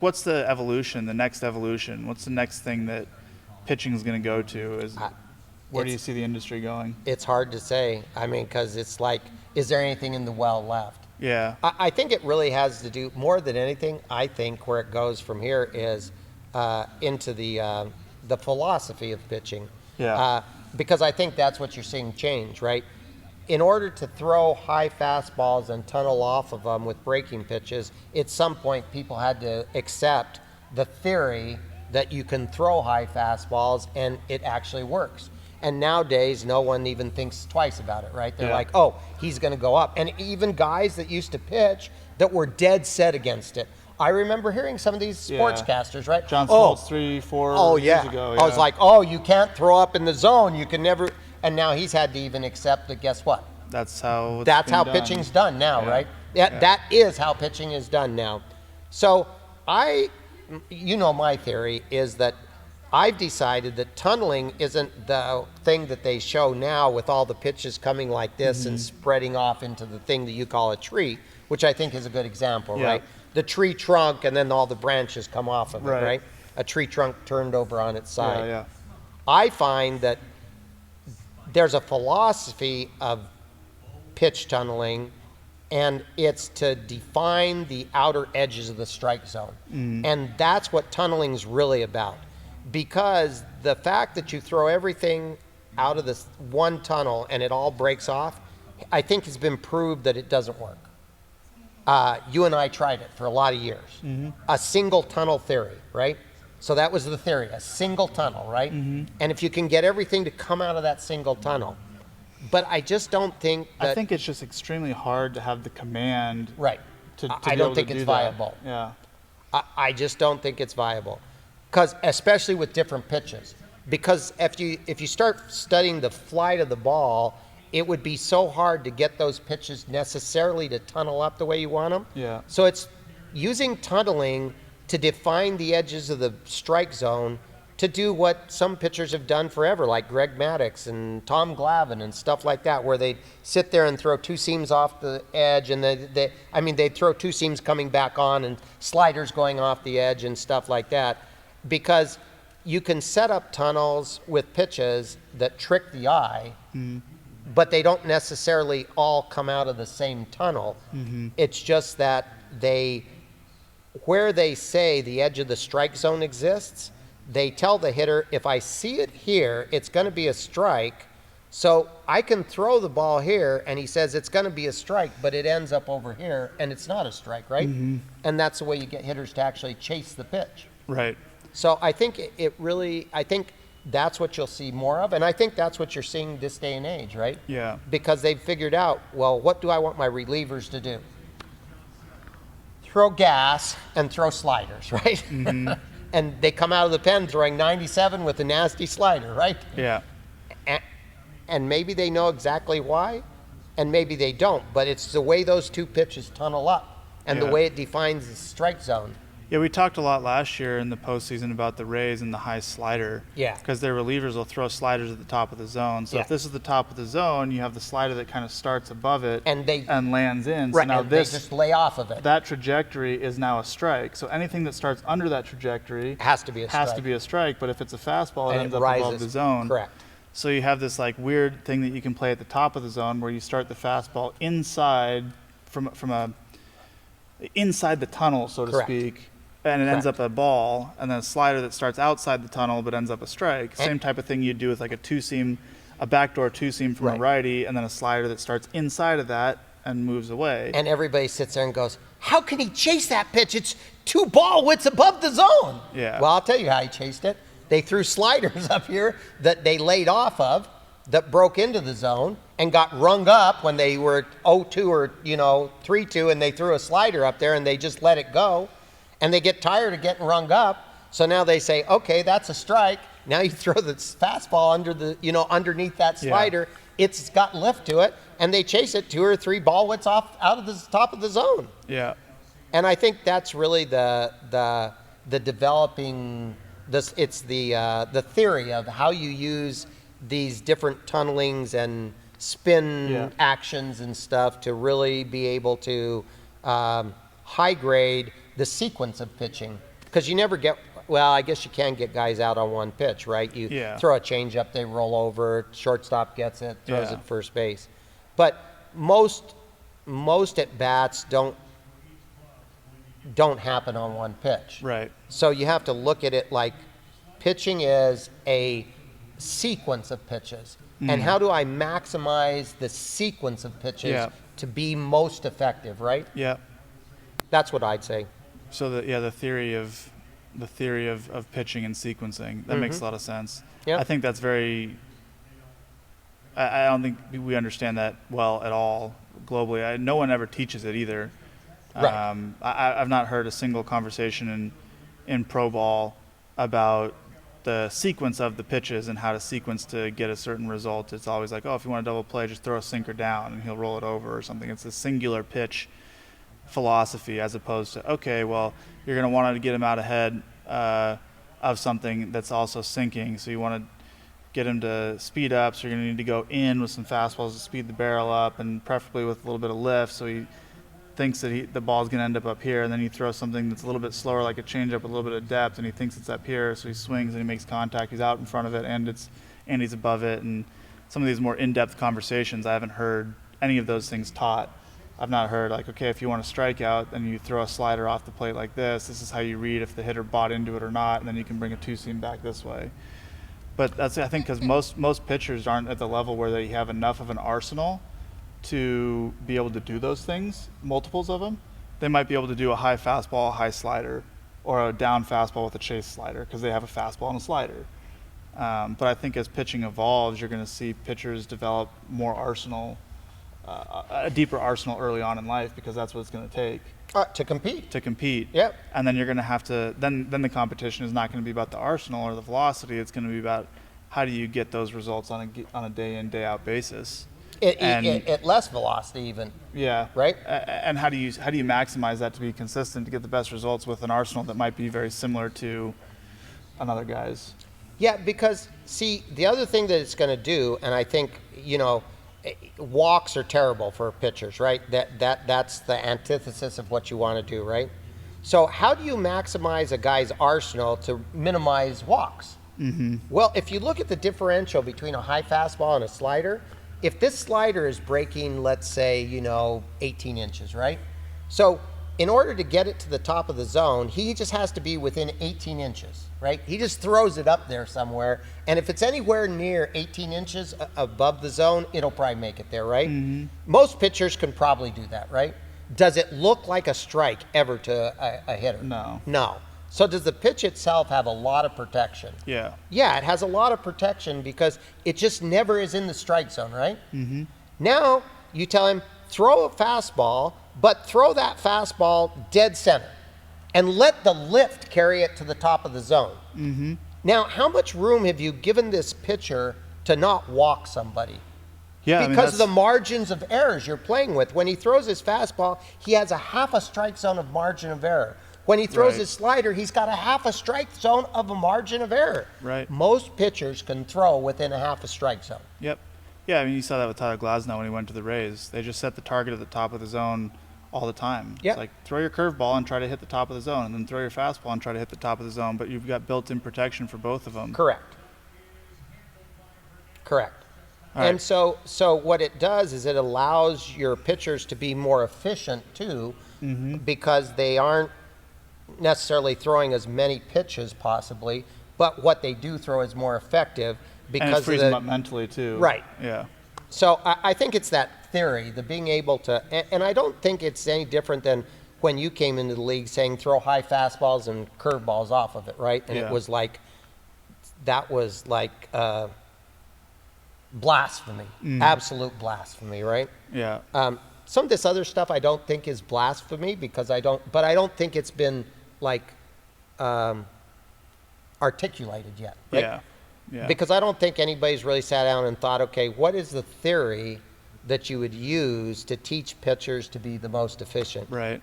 What's the evolution, the next evolution? What's the next thing that pitching is going to go to? Where do you see the industry going? It's hard to say. I mean, because it's like, is there anything in the well left? Yeah. I think it really has to do, more than anything, I think where it goes from here is into the philosophy of pitching. Yeah. Because I think that's what you're seeing change, right? In order to throw high fastballs and tunnel off of them with breaking pitches, at some point people had to accept the theory that you can throw high fastballs and it actually works. And nowadays, no one even thinks twice about it, right? They're like, oh, he's going to go up. And even guys that used to pitch that were dead set against it. I remember hearing some of these sportscasters, right? John Smoltz 3-4 years ago. I was like, oh, you can't throw up in the zone. You can never. And now he's had to even accept that, guess what? That's how pitching's done now, right? That is how pitching is done now. So my theory is that I've decided that tunneling isn't the thing that they show now with all the pitches coming like this and spreading off into the thing that you call a tree, which I think is a good example, right? The tree trunk and then all the branches come off of it, right? A tree trunk turned over on its side. Yeah. I find that there's a philosophy of pitch tunneling, and it's to define the outer edges of the strike zone. And that's what tunneling's really about. Because the fact that you throw everything out of this one tunnel and it all breaks off, I think has been proved that it doesn't work. You and I tried it for a lot of years. A single tunnel theory, right? So that was the theory, a single tunnel, right? And if you can get everything to come out of that single tunnel. But I just don't think that... I think it's just extremely hard to have the command I don't think it's viable. Yeah. I just don't think it's viable. Because especially with different pitches. Because if you start studying the flight of the ball, it would be so hard to get those pitches necessarily to tunnel up the way you want them. Yeah. So it's using tunneling to define the edges of the strike zone to do what some pitchers have done forever, like Greg Maddux and Tom Glavine and stuff like that, where they'd sit there and throw two seams off the edge, and they'd throw two seams coming back on and sliders going off the edge and stuff like that. Because you can set up tunnels with pitches that trick the eye, but they don't necessarily all come out of the same tunnel. It's just that where they say the edge of the strike zone exists, they tell the hitter, if I see it here, it's going to be a strike, so I can throw the ball here, and he says it's going to be a strike, but it ends up over here, and it's not a strike, right? And that's the way you get hitters to actually chase the pitch. Right. So I think I think that's what you'll see more of, and I think that's what you're seeing this day and age, right? Yeah. Because they've figured out, well, what do I want my relievers to do? Throw gas and throw sliders, right? And they come out of the pen throwing 97 with a nasty slider, right? Yeah. And maybe they know exactly why, and maybe they don't, but it's the way those two pitches tunnel up and the way it defines the strike zone. Yeah, we talked a lot last year in the postseason about the Rays and the high slider. Yeah. Because their relievers will throw sliders at the top of the zone. So if this is the top of the zone, you have the slider that kind of starts above it and lands in. Right, so now and they just lay off of it. That trajectory is now a strike. So anything that starts under that trajectory has to be a strike. But if it's a fastball, it and ends it up rises. above the zone. Correct. So you have this like weird thing that you can play at the top of the zone where you start the fastball inside inside the tunnel, so to speak. And it ends up a ball, and then a slider that starts outside the tunnel but ends up a strike. Same type of thing you'd do with like a backdoor two-seam from a righty, and then a slider that starts inside of that and moves away. And everybody sits there and goes, how can he chase that pitch? It's 2 ball widths above the zone. Yeah. Well, I'll tell you how he chased it. They threw sliders up here that they laid off of that broke into the zone and got rung up when they were 0-2 or 3-2, and they threw a slider up there and they just let it go. And they get tired of getting rung up, so now they say, okay, that's a strike. Now you throw the fastball underneath that slider. It's got lift to it, and they chase it 2 or 3 ball widths out of the top of the zone. Yeah. And I think that's really the developing. It's the theory of how you use these different tunnelings and spin actions and stuff to really be able to high grade the sequence of pitching. because you never get. Well, I guess you can get guys out on one pitch, right? You Yeah. throw a changeup, they roll over, shortstop gets it, throws Yeah. it first base. But most at bats don't happen on one pitch. Right. So you have to look at it like pitching is a sequence of pitches. And how do I maximize the sequence of pitches Yeah. to be most effective, right? Yeah. That's what I'd say. So the theory of pitching and sequencing, that makes a lot of sense. Yeah. I think that's very. I don't think we understand that well at all globally. No one ever teaches it either. Right. I've not heard a single conversation in pro ball about the sequence of the pitches and how to sequence to get a certain result. It's always like, oh, if you want a double play, just throw a sinker down and he'll roll it over or something. It's a singular pitch philosophy as opposed to, okay, well, you're going to want to get him out ahead of something that's also sinking. So you want to get him to speed up. So you're going to need to go in with some fastballs to speed the barrel up, and preferably with a little bit of lift. So he thinks that the ball's going to end up here, and then you throw something that's a little bit slower, like a changeup with a little bit of depth, and he thinks it's up here. So he swings and he makes contact. He's out in front of it, and he's above it. And some of these more in-depth conversations, I haven't heard any of those things taught. I've not heard like, okay, if you want to strike out, then you throw a slider off the plate like this. This is how you read if the hitter bought into it or not, and then you can bring a two-seam back this way. But that's, I think, because most pitchers aren't at the level where they have enough of an arsenal to be able to do those things, multiples of them. They might be able to do a high fastball, a high slider, or a down fastball with a chase slider because they have a fastball and a slider. But I think as pitching evolves, you're going to see pitchers develop more arsenal, a deeper arsenal early on in life, because that's what it's going to take To compete. to compete. Yep. And then you're going to have to, then the competition is not going to be about the arsenal or the velocity. It's going to be about how do you get those results on a day in, day out basis. At less velocity even. Yeah. Right? And how do you maximize that to be consistent to get the best results with an arsenal that might be very similar to another guy's? Yeah, because see, the other thing that it's going to do, and I think, walks are terrible for pitchers, right? That's the antithesis of what you want to do, right? So how do you maximize a guy's arsenal to minimize walks? Mm-hmm. Well, if you look at the differential between a high fastball and a slider, if this slider is breaking, let's say, 18 inches, right? So in order to get it to the top of the zone, he just has to be within 18 inches, right? He just throws it up there somewhere. And if it's anywhere near 18 inches above the zone, it'll probably make it there, right? Mm-hmm. Most pitchers can probably do that, right? Does it look like a strike ever to a hitter? No. No. So does the pitch itself have a lot of protection? Yeah. Yeah, it has a lot of protection because it just never is in the strike zone, right? Mm-hmm. Now you tell him, throw a fastball, but throw that fastball dead center and let the lift carry it to the top of the zone. Mm-hmm. Now, how much room have you given this pitcher to not walk somebody? Yeah, Because of the margins of errors you're playing with. When he throws his fastball, he has a half a strike zone of margin of error. When he throws his slider, he's got a half a strike zone of a margin of error. Right. Most pitchers can throw within a half a strike zone. Yep. Yeah, you saw that with Tyler Glasnow when he went to the Rays. They just set the target at the top of the zone all the time. Yep. It's like, throw your curveball and try to hit the top of the zone, and then throw your fastball and try to hit the top of the zone, but you've got built-in protection for both of them. Correct. All And right. so what it does is it allows your pitchers to be more efficient too, because they aren't necessarily throwing as many pitches possibly, but what they do throw is more effective because And it frees of them up mentally too. Right. Yeah. So I think it's that theory, the being able to, and I don't think it's any different than when you came into the league saying throw high fastballs and curveballs off of it, right? And Yeah. it was like, that was like blasphemy, absolute blasphemy, right? Yeah. Some of this other stuff I don't think is blasphemy because I don't think it's been like articulated yet, right? Yeah. Yeah. Because I don't think anybody's really sat down and thought, okay, what is the theory that you would use to teach pitchers to be the most efficient? Right.